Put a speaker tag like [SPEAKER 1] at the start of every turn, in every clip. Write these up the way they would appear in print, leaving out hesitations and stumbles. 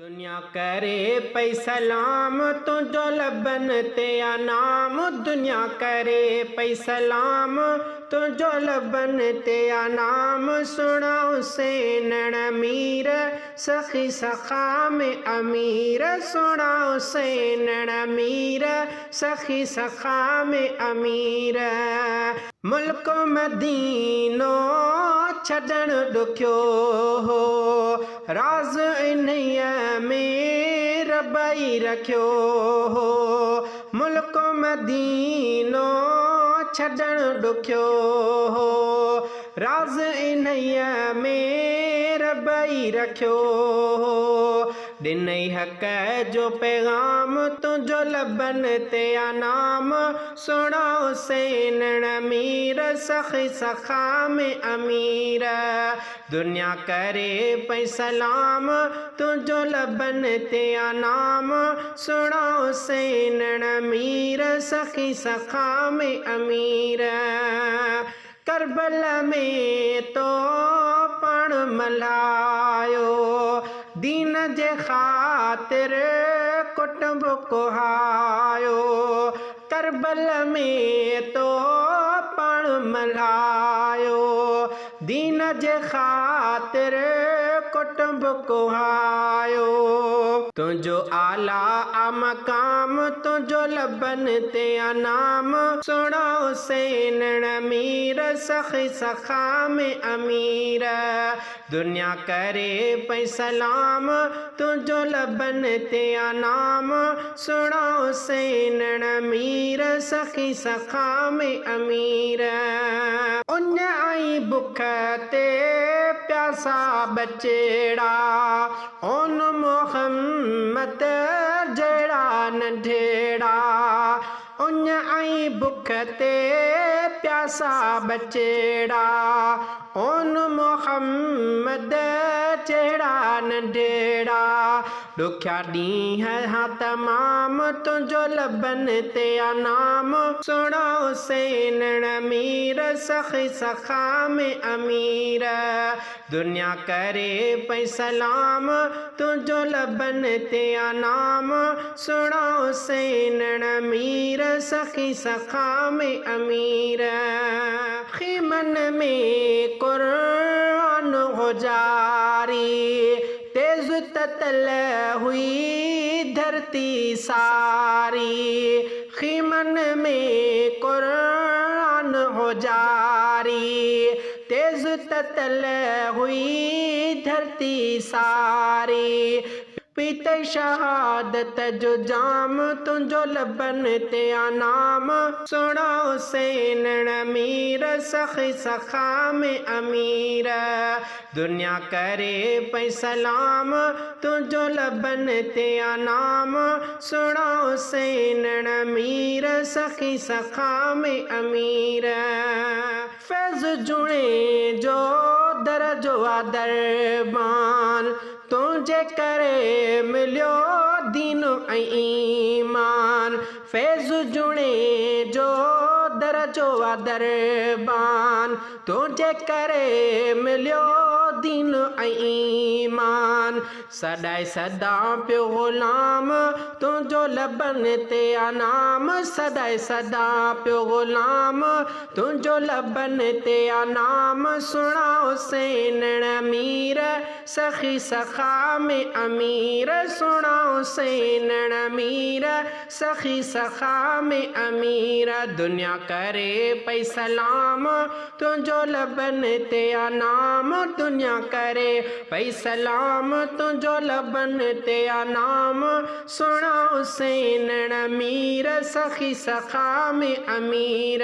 [SPEAKER 1] दुनिया करे पई सलाम तुझो लबन ते नाम। दुनिया करे पई सलाम तुझो लबन ते नाम। सुना हुसैन अमीर सखी सखा में अमीर। सुना हुसैन अमीर सखी सखा में अमीर। मुल्क मदीनो छॾण ॾुखियो हो, राज़ इन्हीअ में रबई रखियो हो। मुल्क मदीनो छॾण ॾुखियो हो, राज़ इन्हीअ में रबई रखियो हो। ॾिनई हक़ जो पैगाम तुझो लबन ते नाम। सुना हुसैन अमीर सखी सखा में अमीर। दुनिया करे पई सलाम तुझो लबन ते नाम। सुना हुसैन अमीर सखी सखा में अमीर। करबल में तो पण मल्हायो, दीन जे ख़ातिर कुटुंब कुहायो। करबल में तो पण मल्हायो, दीन जे ख़ातिर कुटुंब कुहायो। तुझो आला मकाम तुझो लबन ते नाम। सुना हुसैन अमीर सखी सखा में अमीर। दुनिया करे पई सलाम तुझो लबन ते नाम। सुना हुसैन अमीर सखी सखा में अमीर। उन आई बुख ते प्यासा बचेड़ा, उन मोहम्मद जड़ा नंढेड़ा। उन आई बुख ते प्यासा बचेड़ा, उन मोहम्मद जड़ा नंढेड़ा। ॾुखिया ॾींहं हा तमाम तुझो लबन ते नाम। सुना हुसैन अमीर सखी सखा में अमीर। दुनिया करे पई सलाम तुझो लबन ते नाम। सुना हुसैन अमीर सखी सखा में अमीर। खीमन में कुरान हो जारी, तेज ततल हुई धरती सारी। खीमन में कुरान हो जारी, तेज ततल हुई धरती सारी। पीते शहादत जो जाम तुझो लबन ते नाम। सुना हुसैन अमीर सखी सखा में अमीर। दुनिया करे पई सलाम तुझो लबन ते नाम। सुना हुसैन अमीर सखी सखा में अमीर। फैज़ जुणे जो दरजो दरबान, तुझे करे मिलियो दीन ऐं ईमान। फैज़ जुणे जो दरजो दरबान, तुझे करे मिलियो दीन ऐं ईमान। सदाई सदा पियो ग़ुलाम तुझो लबन ते नाम। सदाई सदा पियो ग़ुलाम तुझो लबन ते नाम। सुना हुसैन अमीर सखी सखा में अमीर। सुना हुसैन अमीर सखी सखा में अमीर। दुनिया करे पई सलाम तुझो लबन ते नाम। दुनिया करे पई सलाम तुझो लबन ते नाम। सुना हुसैन अमीर सखी सखा में अमीर।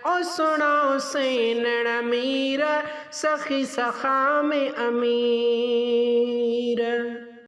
[SPEAKER 1] ओ सुना हुसैन अमीर सखी सखा में अमीर।